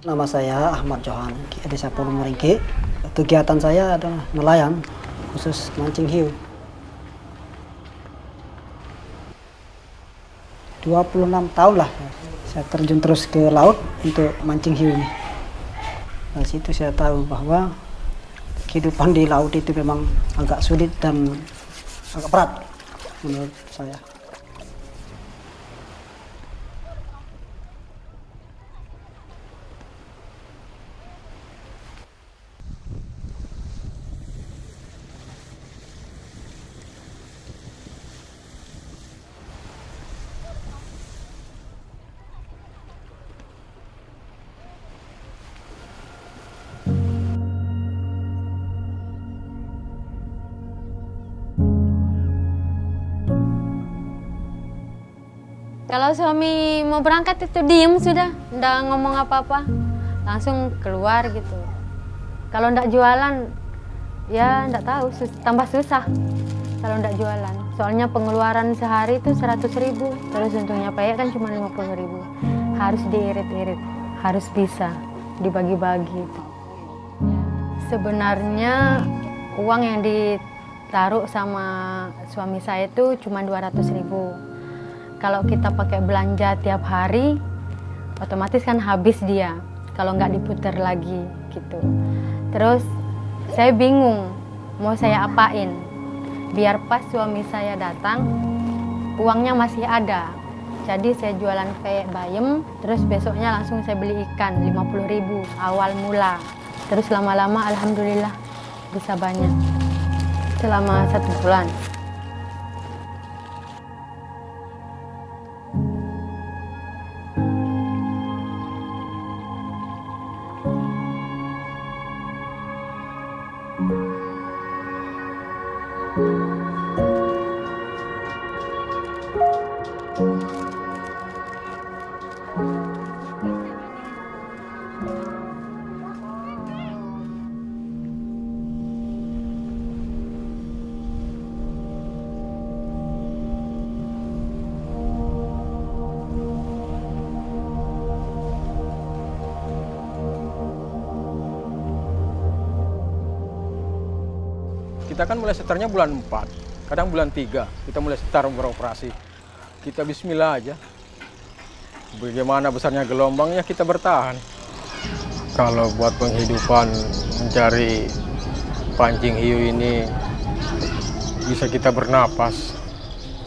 Nama saya Ahmad Johan, Desa Pulau Meringke. Kegiatan saya adalah nelayan, khusus mancing hiu. 26 tahun lah saya terjun terus ke laut untuk mancing hiu ini. Dari situ saya tahu bahwa kehidupan di laut itu memang agak sulit dan agak berat menurut saya. Kalau suami mau berangkat itu diem sudah, nggak ngomong apa-apa, langsung keluar gitu. Kalau nggak jualan, ya nggak tahu, tambah susah kalau nggak jualan. Soalnya pengeluaran sehari itu 100.000, terus untungnya payah kan cuma 50.000. Harus diirit-irit, harus bisa dibagi-bagi. Sebenarnya uang yang ditaruh sama suami saya itu cuma 200.000. Kalau kita pakai belanja tiap hari, otomatis kan habis dia kalau nggak diputar lagi gitu. Terus saya bingung mau saya apain, biar pas suami saya datang uangnya masih ada. Jadi saya jualan kayak bayam, terus besoknya langsung saya beli ikan 50.000 awal mula. Terus lama-lama alhamdulillah bisa banyak selama 1 bulan. Kita kan mulai setarnya bulan 4, kadang bulan 3, kita mulai setar beroperasi. Kita bismillah aja. Bagaimana besarnya gelombangnya kita bertahan. Kalau buat penghidupan mencari pancing hiu ini bisa kita bernapas.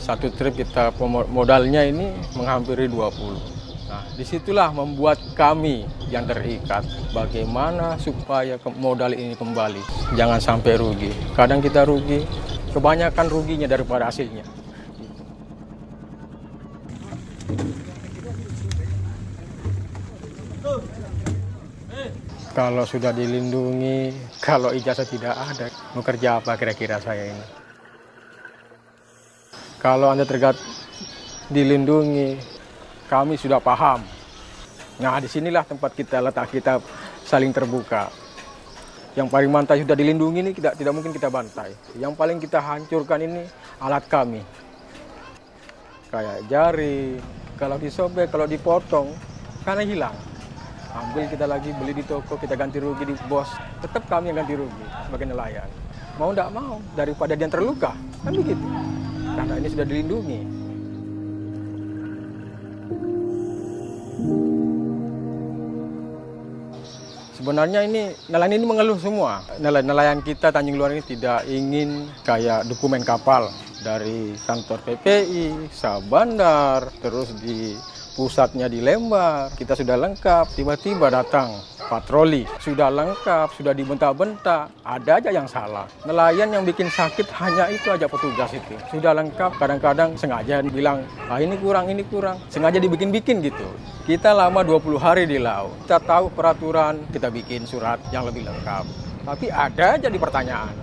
Satu trip kita modalnya ini menghampiri 20. Nah, disitulah membuat kami yang terikat. Bagaimana supaya modal ini kembali. Jangan sampai rugi. Kadang kita rugi, kebanyakan ruginya daripada hasilnya. Kalau sudah dilindungi, kalau ijazah tidak ada, mau kerja apa kira-kira saya ini? Kalau Anda dilindungi, kami sudah paham. Nah, disinilah tempat kita letak, kita saling terbuka. Yang paling bantai sudah dilindungi ini tidak mungkin kita bantai. Yang paling kita hancurkan ini alat kami. Kayak jari, kalau disobek, kalau dipotong, karena hilang. Ambil kita lagi, beli di toko, kita ganti rugi di bos. Tetap kami yang ganti rugi sebagai nelayan. Mau tidak mau, daripada dia terluka, kan begitu. Karena ini sudah dilindungi. Sebenarnya ini nelayan ini mengeluh semua. Nelayan kita Tanjung Luar ini tidak ingin kayak dokumen kapal dari kantor PPI, Sabandar, terus di pusatnya di Lembar. Kita sudah lengkap, tiba-tiba datang patroli. Sudah lengkap, sudah dibentak-bentak, ada aja yang salah. Nelayan yang bikin sakit hanya itu aja petugas itu. Sudah lengkap, kadang-kadang sengaja bilang, ini kurang, sengaja dibikin-bikin gitu. Kita lama 20 hari di laut. Kita tahu peraturan, kita bikin surat yang lebih lengkap. Tapi ada aja di pertanyaan.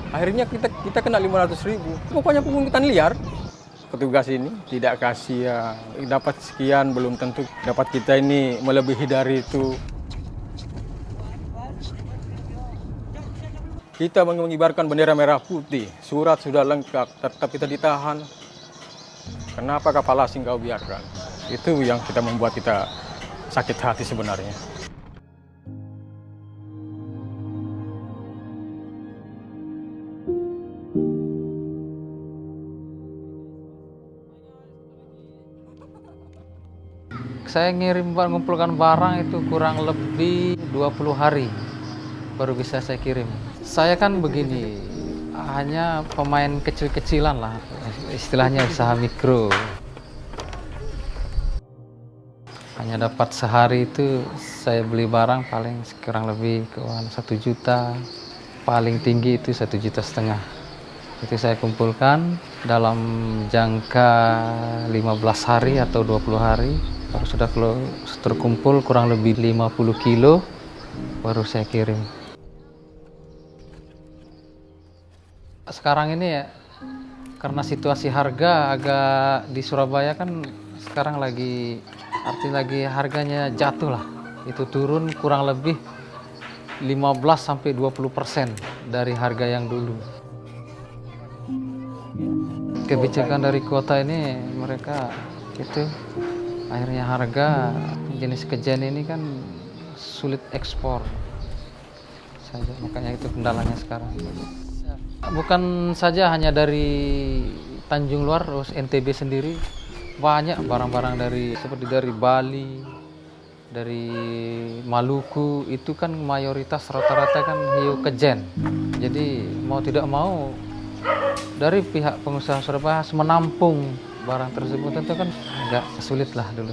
Akhirnya kita kena 500.000. Pokoknya pungutan liar. Petugas ini tidak kasih ya, dapat sekian belum tentu dapat kita ini melebihi dari itu. Kita mengibarkan bendera merah putih, surat sudah lengkap, tetap kita ditahan. Kenapa kapal asing kau biarkan? Itu yang kita membuat kita sakit hati sebenarnya. Saya ngumpulkan barang itu kurang lebih 20 hari baru bisa saya kirim. Saya kan begini, hanya pemain kecil-kecilan lah, istilahnya usaha mikro. Hanya dapat sehari itu saya beli barang paling kurang lebih keuangan 1 juta, paling tinggi itu 1,5 juta. Itu saya kumpulkan dalam jangka 15 hari atau 20 hari, baru sudah terkumpul kurang lebih 50 kilo, baru saya kirim. Sekarang ini ya, karena situasi harga agak di Surabaya kan sekarang lagi harganya jatuh lah. Itu turun kurang lebih 15-20% dari harga yang dulu. Kebijakan dari kota ini mereka itu akhirnya harga jenis kejen ini kan sulit ekspor saja, makanya itu kendalanya sekarang. Bukan saja hanya dari Tanjung Luar, terus NTB sendiri banyak barang-barang seperti dari Bali, dari Maluku, itu kan mayoritas rata-rata kan hiu kejen. Jadi mau tidak mau dari pihak pengusaha Surabaya menampung barang tersebut, tentu kan agak sulit lah dulu.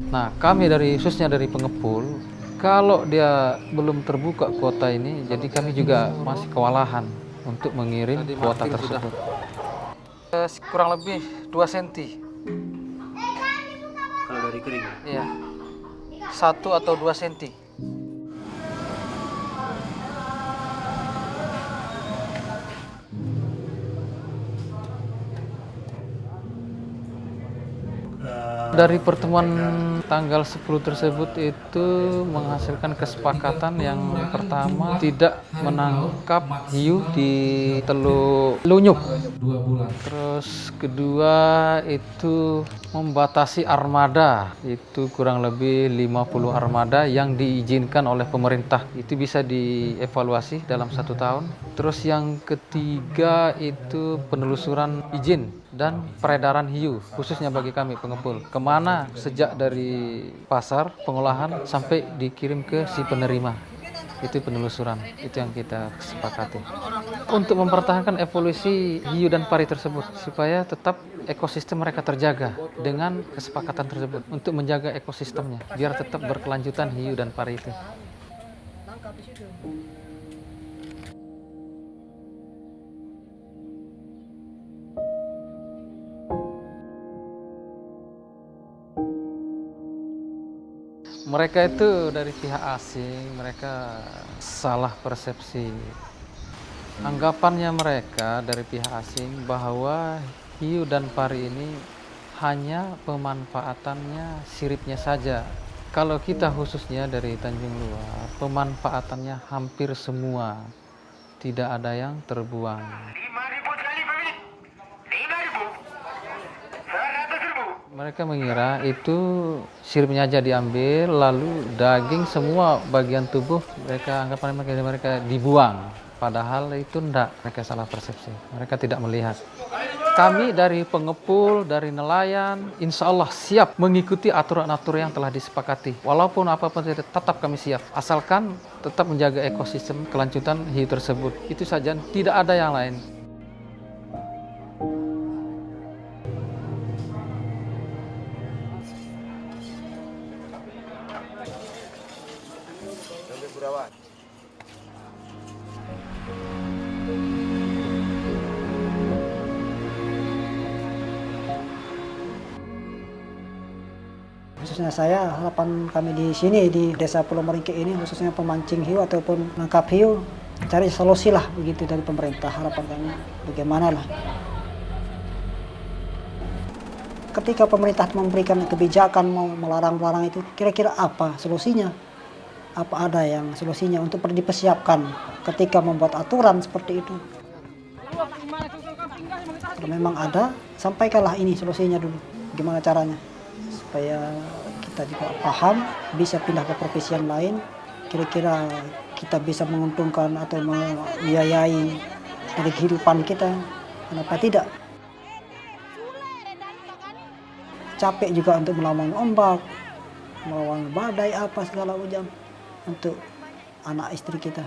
Nah, kami khususnya dari pengepul, kalau dia belum terbuka kuota ini, jadi kami juga masih kewalahan untuk mengirim kuota tersebut. Kurang lebih 2 cm. Kalau dari kering? Iya, 1 atau 2 cm. Dari pertemuan tanggal 10 tersebut itu menghasilkan kesepakatan yang pertama tidak menangkap hiu di Teluk Lunyuk. Terus kedua itu membatasi armada, itu kurang lebih 50 armada yang diizinkan oleh pemerintah. Itu bisa dievaluasi dalam 1 tahun. Terus yang ketiga itu penelusuran izin dan peredaran hiu, khususnya bagi kami pengepul. Kemana sejak dari pasar, pengolahan, sampai dikirim ke si penerima. Itu penelusuran, itu yang kita sepakati. Untuk mempertahankan evolusi hiu dan pari tersebut, supaya tetap ekosistem mereka terjaga dengan kesepakatan tersebut. Untuk menjaga ekosistemnya, biar tetap berkelanjutan hiu dan pari itu. Mereka itu dari pihak asing, mereka salah persepsi. Anggapannya mereka dari pihak asing bahwa hiu dan pari ini hanya pemanfaatannya siripnya saja. Kalau kita khususnya dari Tanjung Luar, pemanfaatannya hampir semua, tidak ada yang terbuang. Mereka mengira itu siripnya aja diambil, lalu daging semua bagian tubuh anggapan mereka dibuang. Padahal itu enggak, mereka salah persepsi. Mereka tidak melihat. Kami dari pengepul, dari nelayan, insya Allah siap mengikuti aturan-aturan yang telah disepakati. Walaupun apapun tetap kami siap. Asalkan tetap menjaga ekosistem kelanjutan hiu tersebut. Itu saja, tidak ada yang lain. Khususnya saya, harapan kami di sini di Desa Pulau Meringke ini, khususnya pemancing hiu ataupun menangkap hiu, cari solusi lah begitu dari pemerintah. Harapan kami bagaimana lah. Ketika pemerintah memberikan kebijakan mau melarang itu, kira-kira apa solusinya? Apa ada yang solusinya untuk dipersiapkan ketika membuat aturan seperti itu? Kalau memang ada, sampaikanlah ini solusinya dulu. Gimana caranya? Supaya kita juga paham, bisa pindah ke profesi yang lain, kira-kira kita bisa menguntungkan atau membiayai dari kehidupan kita Kenapa tidak? Capek juga untuk melawan ombak, melawan badai apa segala macam untuk anak istri kita.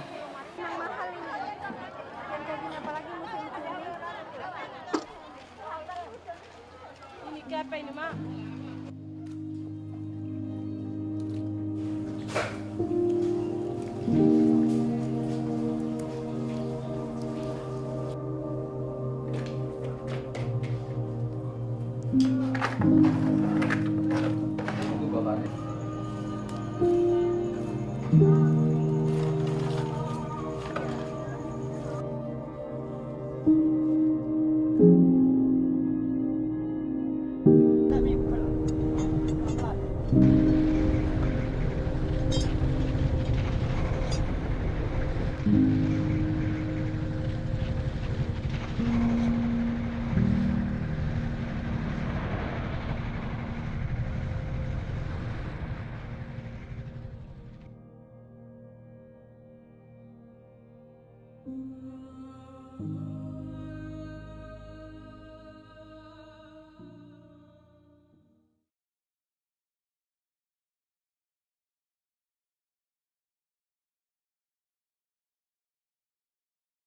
Ini apa ini, Mak?